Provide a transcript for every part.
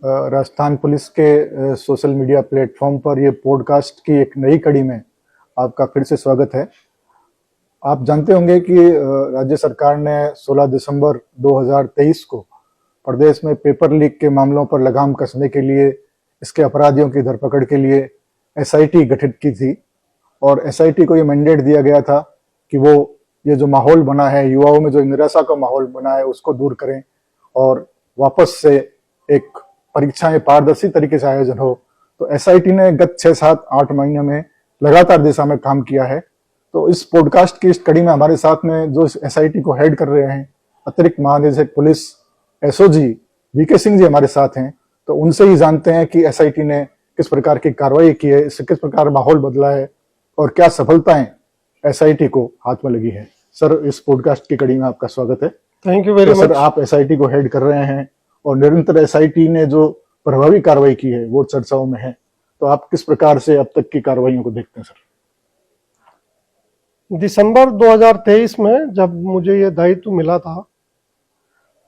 Rajasthan police के social media platform पर ये पॉडकास्ट की एक नई कड़ी में आपका फिर से स्वागत है। आप जानते होंगे कि राज्य सरकार ने 16 दिसंबर 2023 को प्रदेश में पेपर लीक के मामलों पर लगाम कसने के लिए, इसके अपराधियों की धरपकड़ के लिए एसआईटी गठित की थी और एसआईटी को ये मैंडेट दिया गया था कि वो ये जो माहौल बना है, युवाओं में जो निराशा का माहौल बना है, उसको दूर करें और वापस से एक परीक्षाएं पारदर्शी तरीके से आयोजन हो। तो एसआईटी ने गत 6, 7, 8 महीने में लगातार दिशा में काम किया है। तो इस पॉडकास्ट की इस कड़ी में हमारे साथ में जो एसआईटी को हेड कर रहे हैं, अतिरिक्त महानिदेशक police SOG VK Singh ji हमारे साथ हैं। तो उनसे ही जानते हैं कि एसआईटी ने किस प्रकार की कार्रवाई की है, इससे किस प्रकार माहौल बदला है और क्या सफलताएं एसआईटी को हाथ में लगी है। सर, इस पॉडकास्ट की कड़ी में आपका स्वागत है। Thank you very much. Sir, आप एसआईटी को हेड कर रहे हैं और निरंतर एसआईटी ने जो प्रभावी कार्रवाई की है वो चर्चाओं में है। तो आप किस प्रकार से अब तक की कार्रवाइयों को देखते हैं सर? दिसंबर 2023 में जब मुझे ये दायित्व मिला था,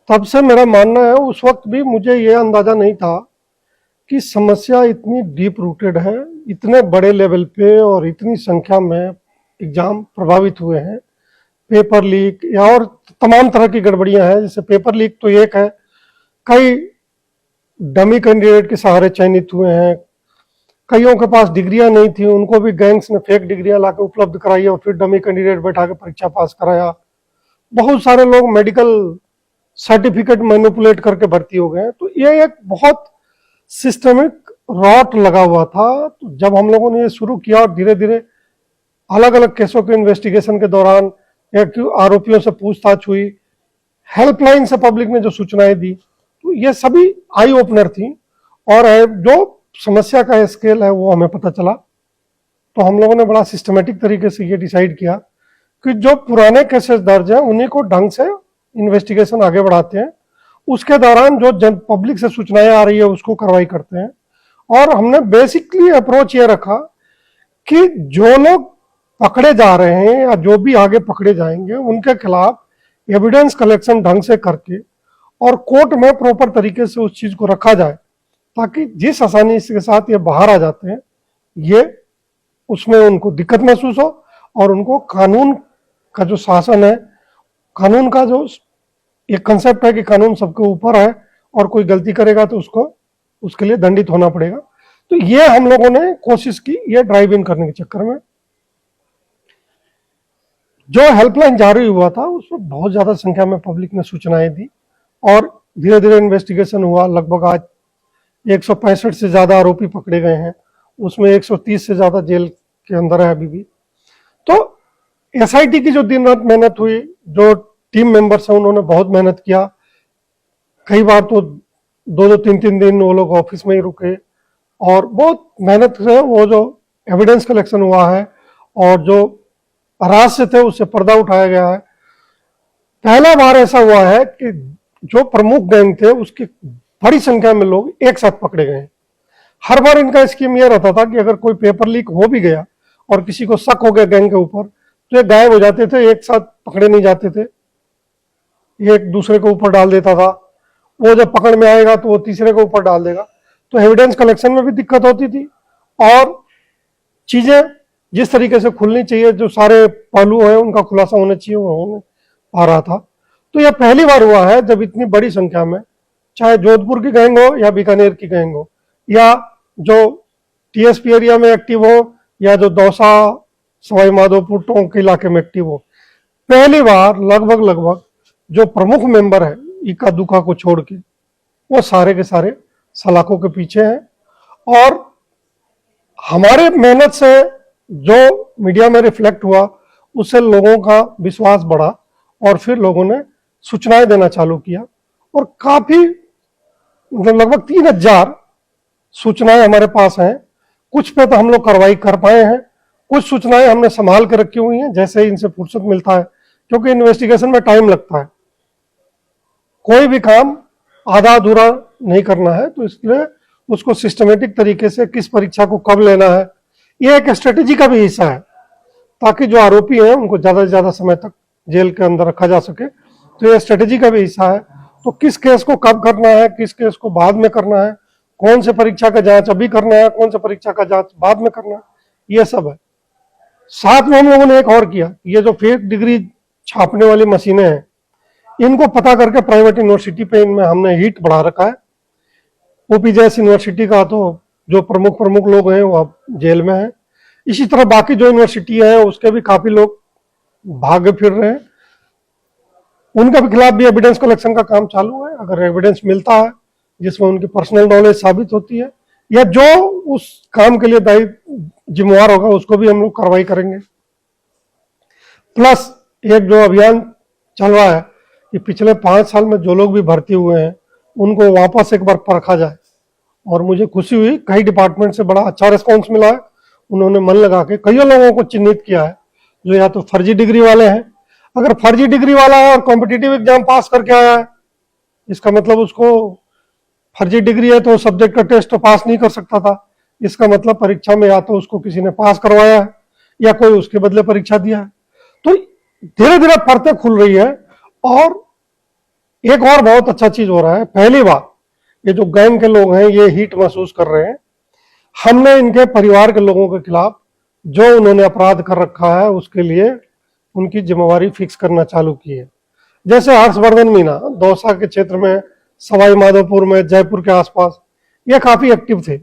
तब से मेरा मानना है, उस वक्त भी मुझे ये अंदाजा नहीं था कि समस्या इतनी डीप रूटेड है, इतने बड़े लेवल पे और इतनी संख्या में एग्जाम प्रभावित हुए हैं। पेपर लीक या और तमाम तरह की गड़बड़ियां हैं। जैसे पेपर लीक तो एक है, कई डमी कैंडिडेट के सहारे चयनित हुए हैं, कईयों के पास डिग्रियां नहीं थी, उनको भी गैंग्स ने फेक डिग्रियां लाकर उपलब्ध कराई और फिर डमी कैंडिडेट बैठा के परीक्षा पास कराया। बहुत सारे लोग मेडिकल सर्टिफिकेट मैनिपुलेट करके भर्ती हो गए। तो ये एक बहुत सिस्टमिक रॉट लगा हुआ था। तो जब हम लोगों ने ये शुरू किया और धीरे धीरे अलग अलग केसों के इन्वेस्टिगेशन के दौरान आरोपियों से पूछताछ हुई, हेल्पलाइन से पब्लिक ने जो सूचनाएं दी, तो ये सभी आई ओपनर थी और जो समस्या का स्केल है वो हमें पता चला। तो हम लोगों ने बड़ा सिस्टमेटिक तरीके से ये डिसाइड किया कि जो पुराने केसेस दर्ज हैं उन्हीं को ढंग से इन्वेस्टिगेशन आगे बढ़ाते हैं, उसके दौरान जो जन पब्लिक से सूचनाएं आ रही है उसको कार्रवाई करते हैं। और हमने बेसिकली अप्रोच ये रखा कि जो लोग पकड़े जा रहे हैं या जो भी आगे पकड़े जाएंगे उनके खिलाफ एविडेंस कलेक्शन ढंग से करके और कोर्ट में प्रॉपर तरीके से उस चीज को रखा जाए, ताकि जिस आसानी के साथ ये बाहर आ जाते हैं ये उसमें उनको दिक्कत महसूस हो और उनको कानून का जो शासन है, कानून का जो एक कंसेप्ट है कि कानून सबके ऊपर है और कोई गलती करेगा तो उसको उसके लिए दंडित होना पड़ेगा। तो ये हम लोगों ने कोशिश की ये ड्राइव इन करने के चक्कर में। जो हेल्पलाइन जारी हुआ था उसमें बहुत ज्यादा संख्या में पब्लिक ने सूचनाएं दी और धीरे धीरे इन्वेस्टिगेशन हुआ। लगभग आज 165 से ज्यादा आरोपी पकड़े गए हैं, उसमें 130 से ज्यादा जेल के अंदर है अभी भी। तो एसआईटी की जो दिन रात मेहनत हुई, जो टीम मेंबर्स हैं उन्होंने बहुत मेहनत किया। कई बार तो 2-2, 3-3 दिन वो लोग ऑफिस में ही रुके और बहुत मेहनत से वो जो एविडेंस कलेक्शन हुआ है और जो रहस्य थे उससे पर्दा उठाया गया है। पहला बार ऐसा हुआ है कि जो प्रमुख गैंग थे उसकी बड़ी संख्या में लोग एक साथ पकड़े गए। हर बार इनका स्कीम यह रहता था कि अगर कोई पेपर लीक हो भी गया और किसी को शक हो गया गैंग के ऊपर तो ये गायब हो जाते थे, एक साथ पकड़े नहीं जाते थे, एक दूसरे के ऊपर डाल देता था। वो जब पकड़ में आएगा तो वो तीसरे के ऊपर डाल देगा। तो एविडेंस कलेक्शन में भी दिक्कत होती थी और चीजें जिस तरीके से खुलनी चाहिए, जो सारे पहलू हैं उनका खुलासा होना चाहिए, वो होने आ रहा था। तो यह पहली बार हुआ है जब इतनी बड़ी संख्या में, चाहे जोधपुर की गैंग हो या बीकानेर की गैंग हो या जो टीएसपी एरिया में एक्टिव हो या जो दौसा सवाई माधोपुर टोंक के इलाके में एक्टिव हो, पहली बार लगभग जो प्रमुख मेंबर है इक्का दुक्का को छोड़ के वो सारे के सारे सलाखों के पीछे हैं। और हमारे मेहनत से जो मीडिया में रिफ्लेक्ट हुआ उससे लोगों का विश्वास बढ़ा और फिर लोगों ने सूचनाएं देना चालू किया और काफी लगभग 3000 सूचनाएं हमारे पास हैं। कुछ पे तो हम लोग कार्रवाई कर पाए हैं, कुछ सूचनाएं हमने संभाल कर रखी हुई हैं जैसे ही इनसे फुर्सत मिलता है, क्योंकि इन्वेस्टिगेशन में टाइम लगता है, कोई भी काम आधा अधूरा नहीं करना है। तो इसलिए उसको सिस्टमेटिक तरीके से किस परीक्षा को कब लेना है ये एक स्ट्रेटेजी का भी हिस्सा है, ताकि जो आरोपी हैं उनको ज्यादा से ज्यादा समय तक जेल के अंदर रखा जा सके। तो ये स्ट्रेटेजी का भी हिस्सा है। तो किस केस को कब करना है, किस केस को बाद में करना है, कौन से परीक्षा का जांच अभी करना है, कौन से परीक्षा का जांच बाद में करना है, ये सब है। साथ में हम लोगों ने एक और किया, ये जो फेक डिग्री छापने वाली मशीनें हैं, इनको पता करके प्राइवेट यूनिवर्सिटी पे इनमें हमने हीट बढ़ा रखा है। ओपीजेएस यूनिवर्सिटी का तो जो प्रमुख प्रमुख लोग हैं वो अब जेल में हैं। इसी तरह बाकी जो यूनिवर्सिटी है उसके भी काफी लोग भागे फिर रहे हैं। उनके भी खिलाफ भी एविडेंस कलेक्शन का काम चालू है। अगर एविडेंस मिलता है जिसमें उनकी पर्सनल नॉलेज साबित होती है या जो उस काम के लिए दायी जिम्मेवार होगा उसको भी हम लोग कार्रवाई करेंगे। प्लस एक जो अभियान चल रहा है कि पिछले 5 साल में जो लोग भी भर्ती हुए हैं उनको वापस एक बार परखा जाए, और मुझे खुशी हुई कई डिपार्टमेंट से बड़ा अच्छा रिस्पॉन्स मिला है। उन्होंने मन लगा के कई लोगों को चिन्हित किया है जो या तो फर्जी डिग्री वाले हैं। अगर फर्जी डिग्री वाला है और कॉम्पिटिटिव एग्जाम पास करके आया है, इसका मतलब उसको फर्जी डिग्री है तो सब्जेक्ट का टेस्ट तो पास नहीं कर सकता था। इसका मतलब परीक्षा में या तो उसको किसी ने पास करवाया है या कोई उसके बदले परीक्षा दिया है। तो धीरे धीरे परतें खुल रही है। और एक और बहुत अच्छा चीज हो रहा है, पहली बार ये जो गैंग के लोग हैं ये हीट महसूस कर रहे हैं। हमने इनके परिवार के लोगों के खिलाफ जो उन्होंने अपराध कर रखा है उसके लिए उनकी जिम्मेवारी फिक्स करना चालू की है। जैसे हर्षवर्धन मीना दौसा के क्षेत्र में, सवाई माधोपुर में, जयपुर के आसपास ये काफी एक्टिव थे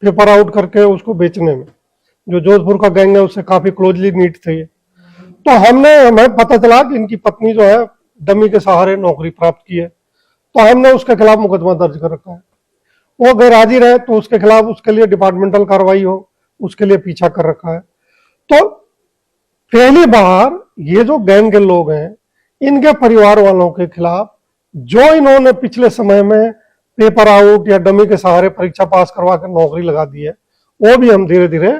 पेपर आउट करके उसको बेचने में। जो जोधपुर का गैंग है उससे काफी क्लोजली नीट थे ये। तो हमें पता चला कि इनकी पत्नी जो है डमी के सहारे नौकरी प्राप्त की है, तो हमने उसके खिलाफ मुकदमा दर्ज कर रखा है। वो गैर हाजिर है तो उसके खिलाफ उसके लिए डिपार्टमेंटल कार्रवाई हो उसके लिए पीछा कर रखा है। तो पहली बार ये जो गैंग के लोग हैं इनके परिवार वालों के खिलाफ जो इन्होंने पिछले समय में पेपर आउट या डमी के सहारे परीक्षा पास करवा कर नौकरी लगा दी है वो भी हम धीरे धीरे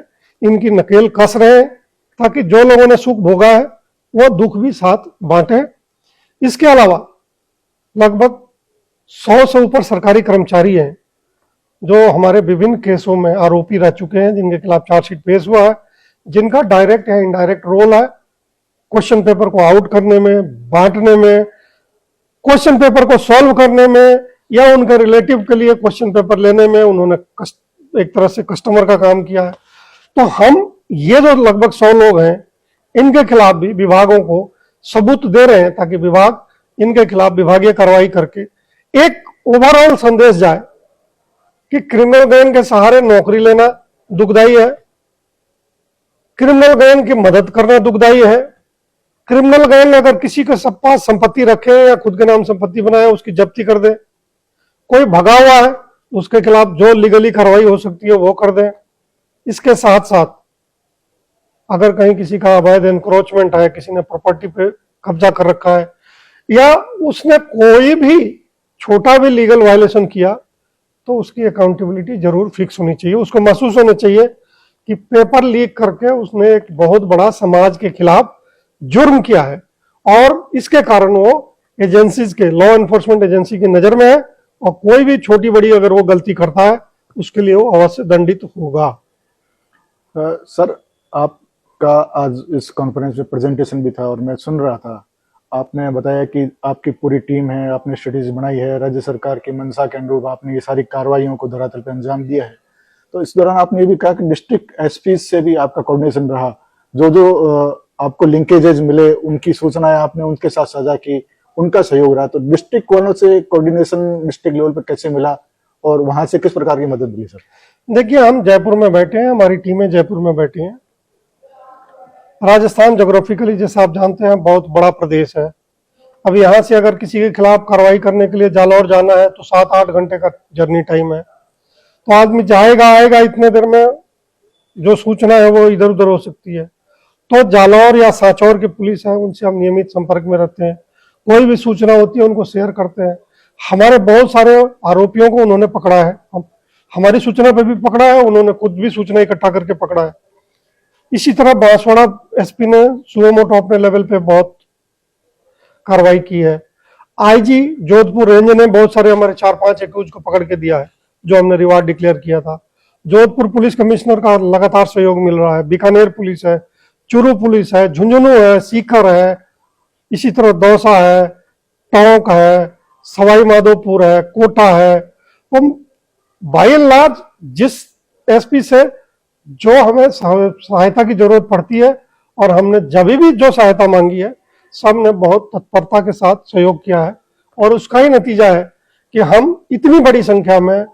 इनकी नकेल कस रहे हैं, ताकि जो लोगों ने सुख भोगा है वो दुख भी साथ बांटे। इसके अलावा लगभग 100 से ऊपर सरकारी कर्मचारी हैं जो हमारे विभिन्न केसों में आरोपी रह चुके हैं, जिनके खिलाफ चार्जशीट पेश हुआ है, जिनका डायरेक्ट या इनडायरेक्ट रोल है क्वेश्चन पेपर को आउट करने में, बांटने में, क्वेश्चन पेपर को सॉल्व करने में या उनके रिलेटिव के लिए क्वेश्चन पेपर लेने में। उन्होंने एक तरह से कस्टमर का काम किया है। तो हम ये जो लगभग 100 लोग हैं इनके खिलाफ भी विभागों को सबूत दे रहे हैं, ताकि विभाग इनके खिलाफ विभागीय कार्रवाई करके एक ओवरऑल संदेश जाए कि क्रिमिनल गैंग के सहारे नौकरी लेना दुखदाई है, क्रिमिनल गैंग की मदद करना दुखदाई है। क्रिमिनल गैंग अगर किसी के पास संपत्ति रखे या खुद के नाम संपत्ति बनाए उसकी जब्ती कर दे, कोई भगा हुआ है उसके खिलाफ जो लीगली कार्रवाई हो सकती है वो कर दे। इसके साथ साथ अगर कहीं किसी का अवैध एनक्रोचमेंट है, किसी ने प्रॉपर्टी पे कब्जा कर रखा है या उसने कोई भी छोटा भी लीगल वायलेशन किया, तो उसकी अकाउंटेबिलिटी जरूर फिक्स होनी चाहिए। उसको महसूस होना चाहिए कि पेपर लीक करके उसने एक बहुत बड़ा समाज के खिलाफ जुर्म किया है और इसके कारण वो एजेंसीज के, लॉ एनफोर्समेंट एजेंसी की नजर में है, और कोई भी छोटी बड़ी अगर वो गलती करता है उसके लिए वो अवश्य दंडित होगा। सर, आपका आज इस कॉन्फ्रेंस में प्रेजेंटेशन भी था और मैं सुन रहा था। आपने बताया कि आपकी पूरी टीम है, आपने स्ट्रेटेजी बनाई है, राज्य सरकार की मंशा के अनुरूप आपने ये सारी कार्रवाइयों को धरातल पर अंजाम दिया है। तो इस दौरान आपने ये भी कहा कि डिस्ट्रिक्ट एसपी से भी आपका कोऑर्डिनेशन रहा, जो जो आपको लिंकेजेज मिले उनकी सूचनाएं आपने उनके साथ साझा की, उनका सहयोग रहा। तो डिस्ट्रिक्ट वालों से कोऑर्डिनेशन डिस्ट्रिक्ट लेवल पर कैसे मिला और वहां से किस प्रकार की मदद मिली? सर देखिए, हम जयपुर में बैठे हैं, हमारी टीमें जयपुर में बैठी हैं। राजस्थान जोग्राफिकली जैसा आप जानते हैं बहुत बड़ा प्रदेश है। अब यहाँ से अगर किसी के खिलाफ कार्रवाई करने के लिए जालौर जाना है तो 7-8 घंटे का जर्नी टाइम है। तो आदमी जाएगा आएगा, इतने देर में जो सूचना है वो इधर उधर हो सकती है। तो जालौर या सांचौर की पुलिस है उनसे हम नियमित संपर्क में रहते हैं, कोई भी सूचना होती है उनको शेयर करते हैं। हमारे बहुत सारे आरोपियों को उन्होंने पकड़ा है, हमारी सूचना पे भी पकड़ा है, उन्होंने खुद भी सूचना इकट्ठा करके पकड़ा है। इसी तरह बांसवाड़ा एसपी ने सुओ मोटो अपने लेवल पे बहुत कार्रवाई की है। आईजी जोधपुर रेंज ने बहुत सारे हमारे 4-5 एक्यूज को पकड़ के दिया है जो हमने रिवार्ड डिक्लेयर किया था। जोधपुर पुलिस कमिश्नर का लगातार सहयोग मिल रहा है। बीकानेर पुलिस है, चूरू पुलिस है, झुंझुनू है, सीकर है, इसी तरह दौसा है, टोंक है, सवाई माधोपुर है, कोटा है। तो बाय एंड लार्ज जिस एसपी से जो हमें सहायता की जरूरत पड़ती है और हमने जब भी जो सहायता मांगी है, सबने बहुत तत्परता के साथ सहयोग किया है। और उसका ही नतीजा है कि हम इतनी बड़ी संख्या में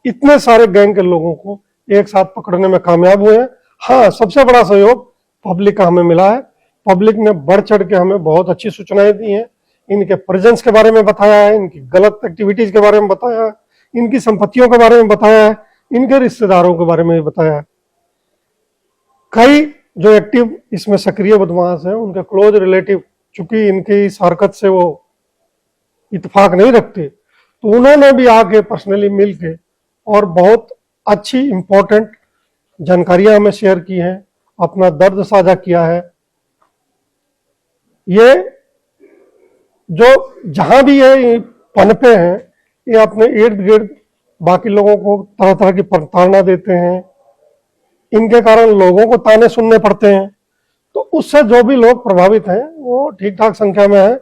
इतने सारे गैंग के लोगों को एक साथ पकड़ने में कामयाब हुए हैं। हाँ, सबसे बड़ा सहयोग पब्लिक का हमें मिला है। पब्लिक ने बढ़ चढ़ के हमें बहुत अच्छी सूचनाएं दी हैं, इनके प्रेजेंस के बारे में बताया है, इनकी गलत एक्टिविटीज के बारे में बताया है, इनकी संपत्तियों के बारे में बताया है, इनके रिश्तेदारों के बारे में भी बताया है। कई जो एक्टिव इसमें सक्रिय बदमाश हैं, उनके क्लोज रिलेटिव, चूंकि इनकी इस हरकत से वो इत्तेफाक नहीं रखते, तो उन्होंने भी आके पर्सनली मिल के और बहुत अच्छी इंपॉर्टेंट जानकारियां हमें शेयर की हैं, अपना दर्द साझा किया है। ये जो जहां भी ये पनपे हैं, ये अपने इर्द गिर्द बाकी लोगों को तरह तरह की प्रताड़ना देते हैं, इनके कारण लोगों को ताने सुनने पड़ते हैं। तो उससे जो भी लोग प्रभावित हैं वो ठीक ठाक संख्या में है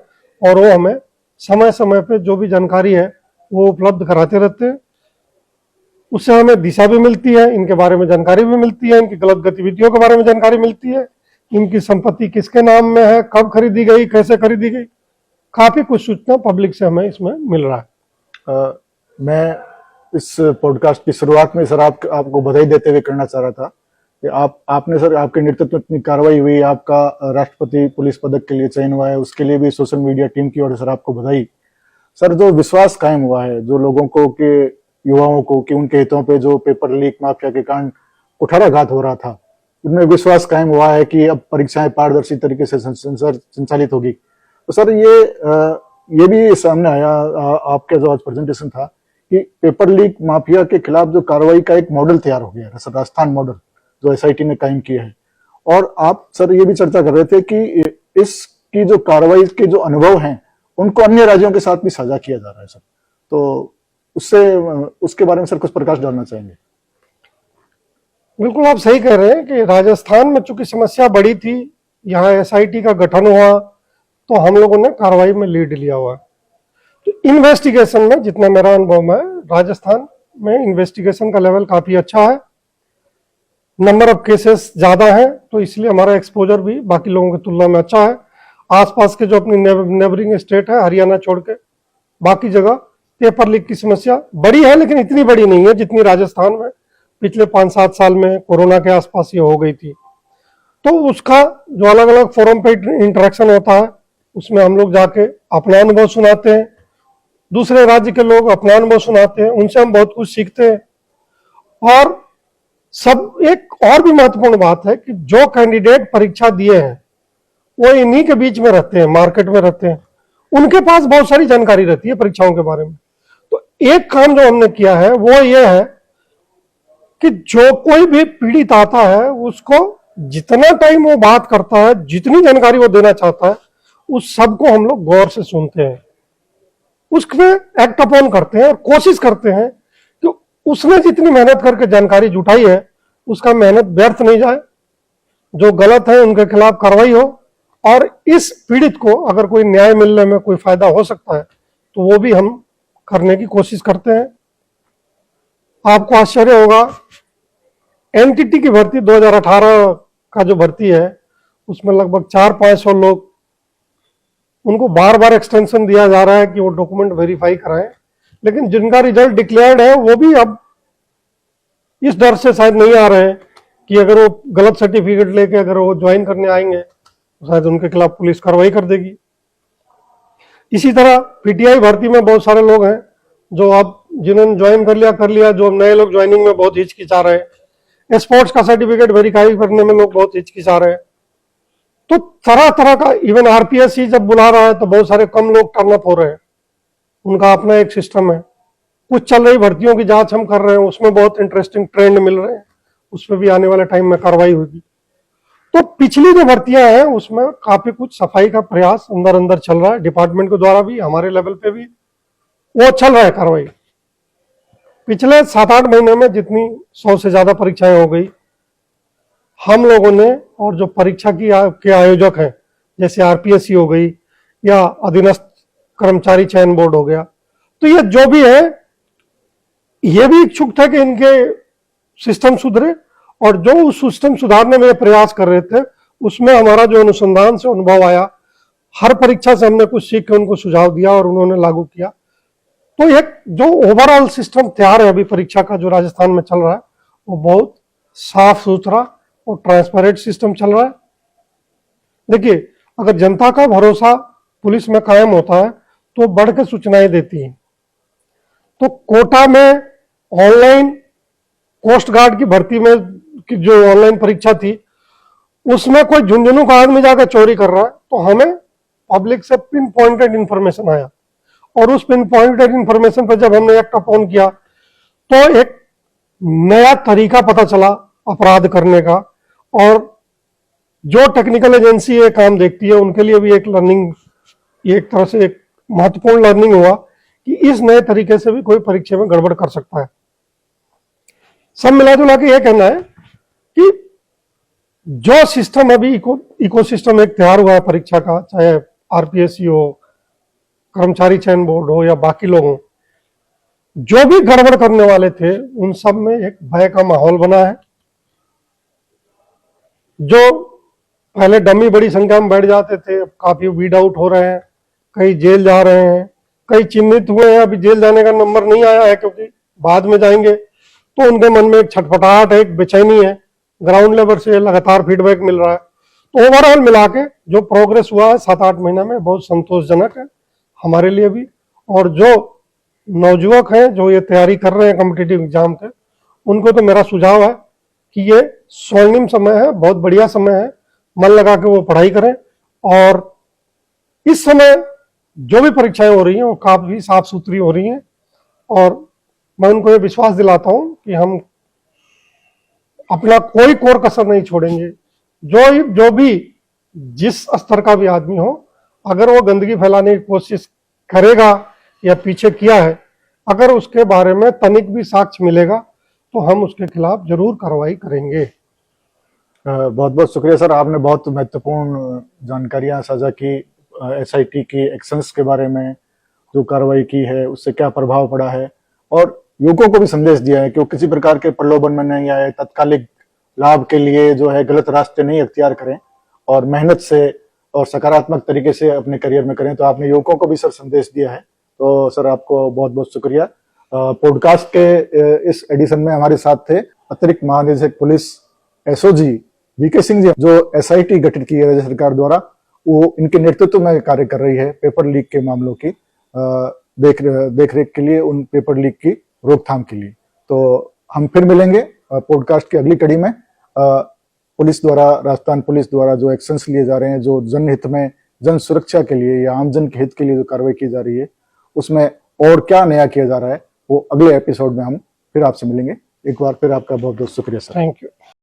और वो हमें समय समय पे जो भी जानकारी है वो उपलब्ध कराते रहते हैं। उससे हमें दिशा भी मिलती है, इनके बारे में जानकारी भी मिलती है, इनकी गलत गतिविधियों के बारे में जानकारी मिलती है, इनकी संपत्ति किसके नाम में है, कब खरीदी गई, कैसे खरीदी गई, काफी कुछ सूचना पब्लिक से हमें इसमें मिल रहा है। मैं इस पॉडकास्ट की शुरुआत में सर आपको बधाई देते हुए करना चाह रहा था कि आपने सर, आपके नेतृत्व में इतनी कार्रवाई हुई, आपका राष्ट्रपति पुलिस पदक के लिए चयन हुआ है, उसके लिए भी सोशल मीडिया टीम की ओर से सर आपको बधाई। सर, जो विश्वास कायम हुआ है जो लोगों को के युवाओं को कि उनके हितों पे जो पेपर लीक माफिया के कारण कुठाराघात हो रहा था, उनमें विश्वास कायम हुआ है कि अब परीक्षाएं पारदर्शी तरीके से संचालित होगी। तो सर ये भी सामने आया आपका जो आज प्रेजेंटेशन था कि पेपर लीक माफिया के खिलाफ जो कार्रवाई का एक मॉडल तैयार हो गया है, राजस्थान मॉडल जो एसआईटी ने कायम किया है। और आप सर ये भी चर्चा कर रहे थे कि इसकी जो कार्रवाई के जो अनुभव हैं उनको अन्य राज्यों के साथ भी साझा किया जा रहा है सर, तो उसके बारे में सर कुछ प्रकाश डालना चाहेंगे? बिल्कुल आप सही कह रहे हैं कि राजस्थान में चूंकि समस्या बड़ी थी, यहाँ एसआईटी का गठन हुआ तो हम लोगों ने कार्रवाई में लीड लिया हुआ। तो इन्वेस्टिगेशन में जितना मेरा अनुभव है, राजस्थान में इन्वेस्टिगेशन का लेवल काफी अच्छा है, नंबर ऑफ केसेस ज्यादा है, तो इसलिए हमारा एक्सपोजर भी बाकी लोगों की तुलना में अच्छा है। आसपास के जो अपनी नेबरिंग स्टेट है, हरियाणा छोड़ के बाकी जगह पेपर लीक की समस्या बड़ी है, लेकिन इतनी बड़ी नहीं है जितनी राजस्थान में पिछले 5-7 साल में कोरोना के आसपास ये हो गई थी। तो उसका जो अलग अलग फोरम पे इंटरेक्शन होता है, उसमें हम लोग जाके अपना अनुभव सुनाते हैं, दूसरे राज्य के लोग अपना अनुभव सुनाते हैं, उनसे हम बहुत कुछ सीखते हैं। और सब एक और भी महत्वपूर्ण बात है कि जो कैंडिडेट परीक्षा दिए हैं वो इन्हीं के बीच में रहते हैं, मार्केट में रहते हैं, उनके पास बहुत सारी जानकारी रहती है परीक्षाओं के बारे में। तो एक काम जो हमने किया है वो ये है कि जो कोई भी पीड़ित आता है उसको जितना टाइम वो बात करता है, जितनी जानकारी वो देना चाहता है, उस सबको हम लोग गौर से सुनते हैं, उसमें एक्ट अपॉन करते हैं और कोशिश करते हैं कि उसने जितनी मेहनत करके जानकारी जुटाई है उसका मेहनत व्यर्थ नहीं जाए, जो गलत है उनके खिलाफ कार्रवाई हो, और इस पीड़ित को अगर कोई न्याय मिलने में कोई फायदा हो सकता है तो वो भी हम करने की कोशिश करते हैं। आपको आश्चर्य होगा, एनटीटी की भर्ती 2018 का जो भर्ती है उसमें लगभग 400-500 लोग, उनको बार बार एक्सटेंशन दिया जा रहा है कि वो डॉक्यूमेंट वेरीफाई कराएं, लेकिन जिनका रिजल्ट डिक्लेयर्ड है वो भी अब इस डर से शायद नहीं आ रहे हैं कि अगर वो गलत सर्टिफिकेट लेके अगर वो ज्वाइन करने आएंगे तो शायद उनके खिलाफ पुलिस कार्रवाई कर देगी। इसी तरह पीटीआई भर्ती में बहुत सारे लोग हैं जो अब जिन्होंने ज्वाइन कर लिया, जो नए लोग ज्वाइनिंग में बहुत हिचकिचा रहे हैं। स्पोर्ट्स का सर्टिफिकेट वेरीफाई करने में लोग बहुत हिचकिचा रहे हैं। तो तरह तरह का, इवन आरपीएससी जब बुला रहा है तो बहुत सारे कम लोग टर्न अप हो रहे हैं, उनका अपना एक सिस्टम है। कुछ चल रही भर्तियों की जांच हम कर रहे हैं, उसमें बहुत इंटरेस्टिंग ट्रेंड मिल रहे हैं, उसमें भी आने वाले टाइम में कार्रवाई होगी। तो पिछली जो भर्तियां हैं उसमें काफी कुछ सफाई का प्रयास अंदर अंदर चल रहा है, डिपार्टमेंट के द्वारा भी, हमारे लेवल पे भी वो चल रहा है कार्रवाई। पिछले 7-8 महीने में जितनी 100 से ज्यादा परीक्षाएं हो गई, हम लोगों ने, और जो परीक्षा के आयोजक हैं जैसे आरपीएससी हो गई या अधीनस्थ कर्मचारी चयन बोर्ड हो गया, तो ये जो भी है ये भी इच्छुक थे कि इनके सिस्टम सुधरे, और जो उस सिस्टम सुधारने में प्रयास कर रहे थे उसमें हमारा जो अनुसंधान से अनुभव आया, हर परीक्षा से हमने कुछ सीख के उनको सुझाव दिया और उन्होंने लागू किया। तो एक जो ओवरऑल सिस्टम तैयार है अभी परीक्षा का जो राजस्थान में चल रहा है, वो बहुत साफ सुथरा और ट्रांसपेरेंट सिस्टम चल रहा है। देखिए, अगर जनता का भरोसा पुलिस में कायम होता है तो बढ़ के सूचनाएं देती है। तो कोटा में ऑनलाइन कोस्ट गार्ड की भर्ती में की जो ऑनलाइन परीक्षा थी, उसमें कोई झुंझुनू का आदमी जाकर चोरी कर रहा है, तो हमें पब्लिक से पिन पॉइंटेड इंफॉर्मेशन आया, और उस पिन पॉइंटेड इंफॉर्मेशन पर जब हमने एक्ट ऑन किया तो एक नया तरीका पता चला अपराध करने का। और जो टेक्निकल एजेंसी ये काम देखती है उनके लिए भी एक लर्निंग, एक तरह से एक महत्वपूर्ण लर्निंग हुआ कि इस नए तरीके से भी कोई परीक्षा में गड़बड़ कर सकता है। सब मिला जुला के यह कहना है कि जो सिस्टम अभी इकोसिस्टम एक तैयार हुआ है परीक्षा का, चाहे आरपीएससी हो, कर्मचारी चयन बोर्ड हो या बाकी लोग हो, जो भी गड़बड़ करने वाले थे उन सब में एक भय का माहौल बना है। जो पहले डमी बड़ी संख्या में बैठ जाते थे, अब काफी वीड आउट हो रहे हैं, कई जेल जा रहे हैं, कई चिन्हित हुए हैं, अभी जेल जाने का नंबर नहीं आया है क्योंकि बाद में जाएंगे। तो उनके मन में एक छटपटाहट है, एक बेचैनी है, ग्राउंड लेवल से लगातार फीडबैक मिल रहा है। तो ओवरऑल मिला के जो प्रोग्रेस हुआ है 7-8 महीने में, बहुत संतोषजनक है हमारे लिए भी। और जो नवयुवक हैं जो ये तैयारी कर रहे हैं कॉम्पिटिटिव एग्जाम के, उनको तो मेरा सुझाव है कि ये स्वर्णिम समय है, बहुत बढ़िया समय है, मन लगा के वो पढ़ाई करें। और इस समय जो भी परीक्षाएं हो रही हैं वो काफी साफ सुथरी हो रही हैं, और मैं उनको ये विश्वास दिलाता हूं कि हम अपना कोई कोर कसर नहीं छोड़ेंगे। जो भी जिस स्तर का भी आदमी हो, अगर वो गंदगी फैलाने की कोशिश करेगा या पीछे किया है, अगर उसके बारे में तनिक भी साक्ष्य मिलेगा तो हम उसके खिलाफ जरूर कार्रवाई करेंगे। बहुत बहुत शुक्रिया सर, आपने बहुत महत्वपूर्ण जानकारियां साझा की। एसआईटी की एक्शंस के बारे में, जो कार्रवाई की है उससे क्या प्रभाव पड़ा है, और युवकों को भी संदेश दिया है कि वो किसी प्रकार के प्रलोभन में नहीं आए, तत्कालिक लाभ के लिए जो है गलत रास्ते नहीं अख्तियार करें और मेहनत से और सकारात्मक तरीके से अपने करियर में करें। तो आपने युवकों को भी सर संदेश दिया है, तो सर आपको बहुत बहुत शुक्रिया। पॉडकास्ट के इस एडिशन में हमारे साथ थे अतिरिक्त महानिदेशक police SOG VK Singh ji, जो एसआईटी गठित की है राज्य सरकार द्वारा, वो इनके नेतृत्व में कार्य कर रही है पेपर लीक के मामलों की देख रेख के लिए, उन पेपर लीक की रोकथाम के लिए। तो हम फिर मिलेंगे पॉडकास्ट की अगली कड़ी में। पुलिस द्वारा, राजस्थान पुलिस द्वारा जो एक्शंस लिए जा रहे हैं, जो जनहित में, जन सुरक्षा के लिए या आमजन के हित के लिए जो कार्रवाई की जा रही है, उसमें और क्या नया किया जा रहा है, वो अगले एपिसोड में हम फिर आपसे मिलेंगे। एक बार फिर आपका बहुत बहुत शुक्रिया सर। Thank you.